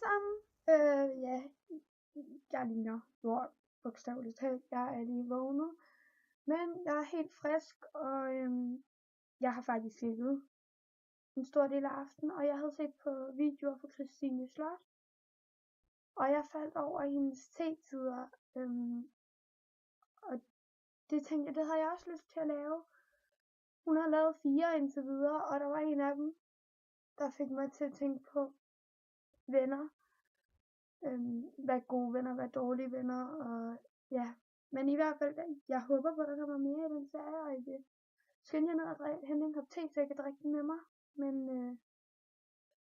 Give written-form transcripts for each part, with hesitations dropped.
sammen. Ja, jeg ligner lort, bogstaveligt talt. Jeg er lige vågnet. Men jeg er helt frisk, og jeg har faktisk ligget en stor del af aftenen, og jeg havde set på videoer fra Kristine Slot. Og jeg faldt over hendes te-tider, og det tænkte jeg, det havde jeg også lyst til at lave. Hun har lavet 4 indtil videre, og der var en af dem, der fik mig til at tænke på venner. Hvad gode venner, hvad dårlige venner, og ja. Men i hvert fald, jeg håber på, at der kommer mere i den serie, og jeg skynder ned og hente en kop te, så jeg kan drikke den med mig. Men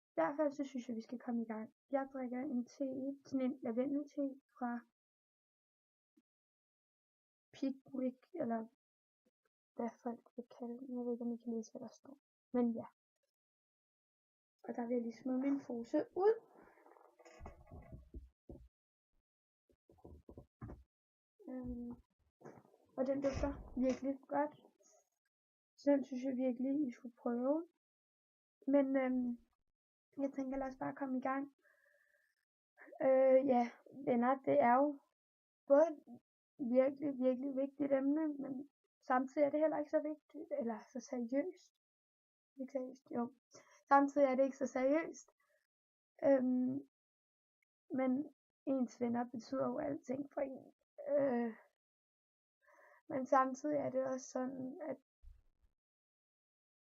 i hvert fald, så synes jeg, vi skal komme i gang. Jeg drikker en te, sådan en lavendel-te fra Pickwick, eller hvad folk vil kalde den. Jeg ved ikke, om I kan læse, hvad der står. Men ja. Og der vil jeg lige smide min pose ud. Og den dufter virkelig godt. Så den synes jeg virkelig, I skulle prøve. Men jeg tænker, lad os bare komme i gang. Ja, venner, det er jo både virkelig, virkelig vigtigt emne, men samtidig er det heller ikke så vigtigt, eller så seriøst. Ikke seriøst, jo. Samtidig er det ikke så seriøst. Men ens venner betyder jo alting for en. Men samtidig er det også sådan, at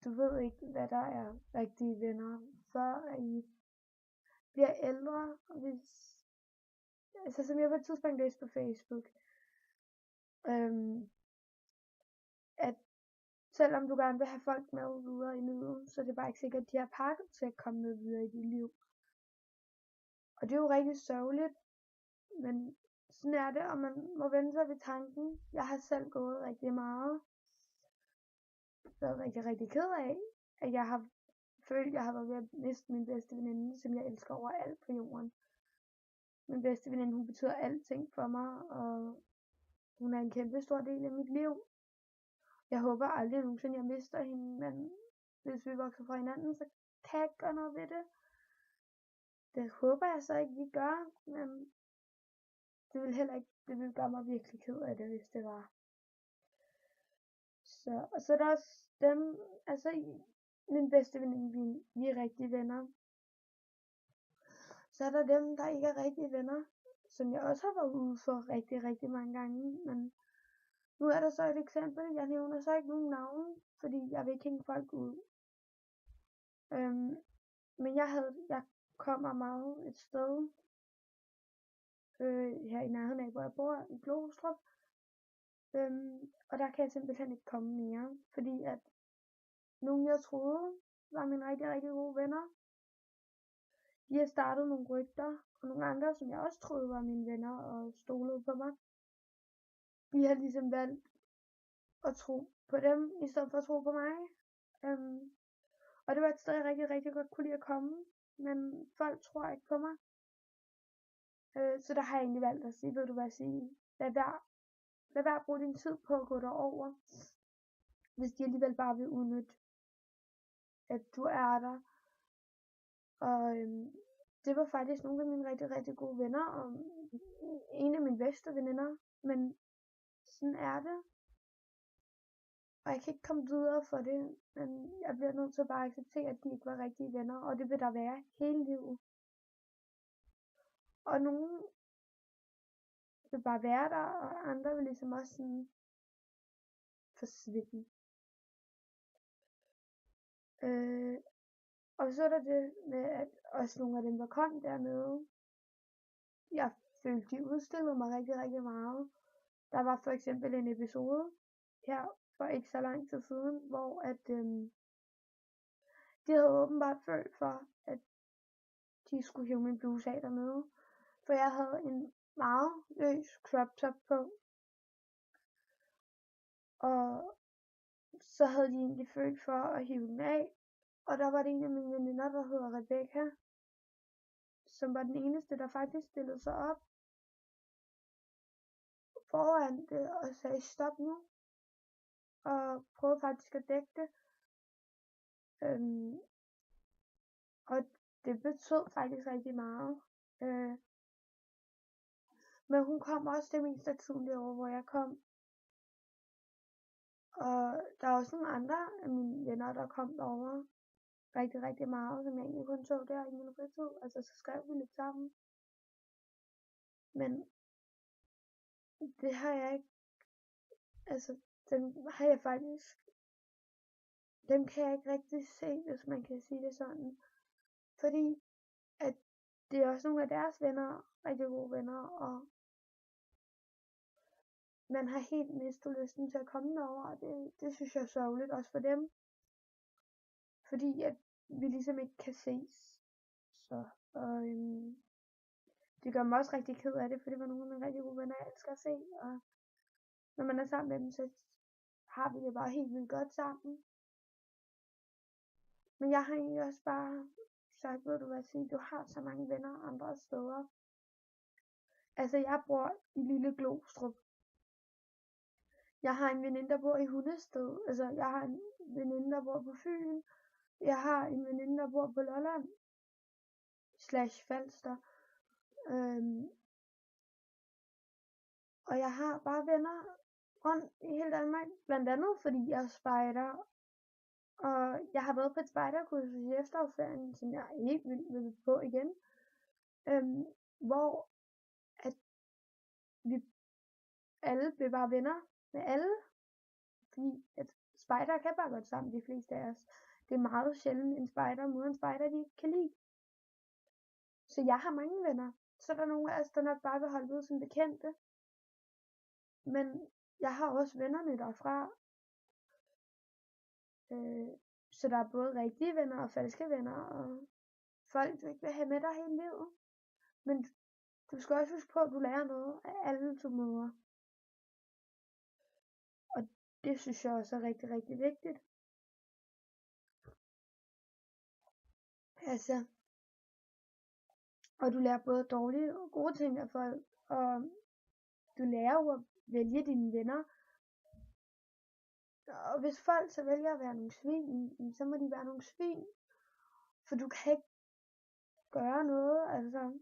du ved ikke, hvad der er rigtige venner, før I bliver ældre. Altså som jeg på et tidspunkt læste på Facebook, at selvom du gerne vil have folk med videre i livet, så er det bare ikke sikkert, at de har pakket til at komme med videre i dit liv. Og det er jo rigtig sørgeligt, men sådan er det, og man må vende sig ved tanken. Jeg har selv gået rigtig meget, været rigtig, rigtig ked af, at jeg har følt, at jeg har været ved at miste min bedste veninde, som jeg elsker over alt på jorden. Min bedste veninde, hun betyder alting for mig, og hun er en kæmpe stor del af mit liv. Jeg håber aldrig nogensinde, jeg mister hende, men hvis vi vokser fra hinanden, så kan jeg ikke gøre noget ved det. Det håber jeg så ikke, vi gør, men det ville gøre mig virkelig ked af det, hvis det var. Og så er der også dem, altså min bedste veninde, vi er rigtige venner. Så er der dem, der ikke er rigtige venner, som jeg også har været ude for rigtig, rigtig mange gange. Men nu er der så et eksempel. Jeg nævner så ikke nogen navne, fordi jeg vil ikke hænge folk ud. Men jeg kommer meget et sted her i nærheden af, hvor jeg bor, i Glostrup. Og der kan jeg simpelthen ikke komme mere, fordi at nogen jeg troede var mine rigtig, rigtig gode venner, de har startet nogle rygter, og nogle andre, som jeg også troede var mine venner og stolede på mig, de har ligesom valgt at tro på dem, i stedet for at tro på mig. Og det var et sted, jeg rigtig, rigtig godt kunne lide at komme, men folk tror ikke på mig. Så der har jeg egentlig valgt at sige, ved du hvad, lad være at bruge din tid på at gå derover, hvis de alligevel bare vil udnytte, at du er der. Og det var faktisk nogle af mine rigtig, rigtig gode venner, og en af mine bedste veninder, men sådan er det. Og jeg kan ikke komme videre for det, men jeg bliver nødt til bare at acceptere, at de ikke var rigtige venner, og det vil der være hele livet. Og nogle vil bare være der, og andre vil ligesom også sådan forsvinde. Og så er der det med, at også nogle af dem, der kom dernede, jeg følte, de udstillede mig rigtig, rigtig meget. Der var for eksempel en episode her for ikke så lang tid siden, hvor at de havde åbenbart følt for, at de skulle hive min bluse af dernede. For jeg havde en meget løs crop top på. Og så havde de egentlig følt for at hive den af. Og der var det en af mine veninder, der hedder Rebecca, som var den eneste, der faktisk stillede sig op foran det og sagde stop nu. Og prøvede faktisk at dække det. Og det betød faktisk rigtig meget. Men hun kom også det meste af tiden derovre, hvor jeg kom. Og der er også nogle andre af mine venner, der kom derovre rigtig, rigtig meget, som jeg egentlig kun så der i min fritid. Altså, så skrev vi lidt sammen. Men det har jeg ikke, altså, dem kan jeg ikke rigtig se, hvis man kan sige det sådan. Fordi, at det er også nogle af deres venner, rigtig gode venner, og man har helt mistet lysten til at komme derover, og det synes jeg er sørgeligt, også for dem. Fordi at vi ligesom ikke kan ses. Så, og det gør mig også rigtig ked af det, for det var nogle af mine rigtig gode venner, jeg elsker at se, og når man er sammen med dem, så har vi det bare helt vildt godt sammen. Men jeg har egentlig også bare sagt, ved du hvad, sige, du har så mange venner andre steder. Altså, jeg bor i Lille Glostrup. Jeg har en veninde, der bor i Hundested. Altså, jeg har en veninde, der bor på Fyn. Jeg har en veninde, der bor på Lolland. /Falster. Og jeg har bare venner rundt i hele Danmark. Blandt andet, fordi jeg er spejder. Og jeg har været på et spejderkursus i efterårsferien, som jeg er helt vildt vil på igen. Hvor at vi alle blev bare venner med alle. Fordi at spejder kan bare godt sammen, de fleste af os. Det er meget sjældent en spejder mod en spejder, de ikke kan lide. Så jeg har mange venner. Så er der nogle af os, der nok bare vil holde ud som bekendte. Men jeg har også vennerne derfra. Så der er både rigtige venner og falske venner. Og folk, du ikke vil have med dig hele livet. Men du skal også huske på, at du lærer noget af alle, du møder. Og det synes jeg også er rigtig, rigtig vigtigt. Altså, og du lærer både dårlige og gode ting af folk. Og du lærer jo at vælge dine venner. Og hvis folk så vælger at være nogle svin, så må de være nogle svin. For du kan ikke gøre noget, altså.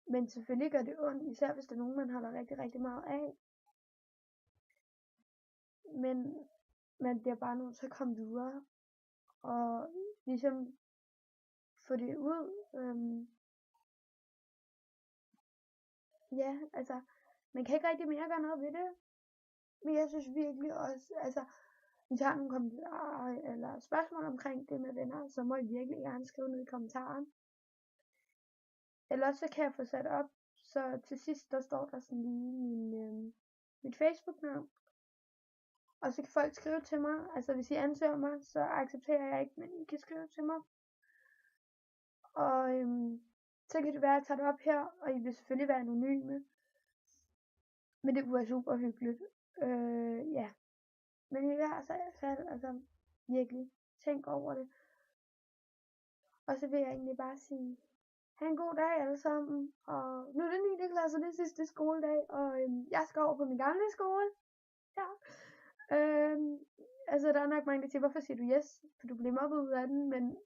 Men selvfølgelig gør det ondt, især hvis der er nogen, man holder rigtig, rigtig meget af. Men man bliver bare nødt til at komme videre. Og ligesom få det ud. Ja, altså, man kan ikke rigtig mere gøre noget ved det. Men jeg synes virkelig også, altså, hvis jeg har nogle kommentarer eller spørgsmål omkring det med venner, så må I virkelig gerne skrive ned i kommentaren. Ellers så kan jeg få sat op, så til sidst der står der sådan lige mit Facebook-navn. Og så kan folk skrive til mig, altså hvis I ansøger mig, så accepterer jeg ikke, men I kan skrive til mig. Og så kan det være, at jeg tager det op her, og I vil selvfølgelig være anonyme. Men det kunne være super hyggeligt. Ja. Men i hvert fald, altså virkelig, tænk over det. Og så vil jeg egentlig bare sige, ha' en god dag alle sammen. Og nu er det 9. klasse, det er sidste skoledag, og jeg skal over på min gamle skole. Ja. Altså der er nok mange, der siger, hvorfor siger du yes? For du bliver mobbet ud af den, men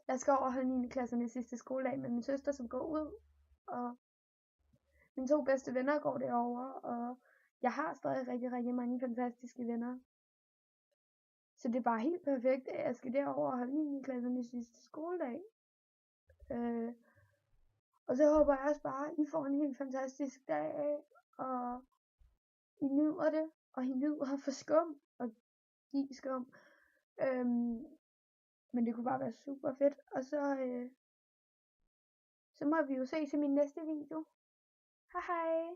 jeg skal over og holde 9. klasserne sidste skoledag med min søster, som går ud. Og mine 2 bedste venner går derovre, og jeg har stadig rigtig, rigtig mange fantastiske venner. Så det er bare helt perfekt, at jeg skal derover og holde 9. klasserne sidste skoledag. Og så håber jeg også bare, at I får en helt fantastisk dag, og I nyder det, og I nyder at få skum, og give skum. Men det kunne bare være super fedt. Og så må vi jo ses i min næste video. Hej hej!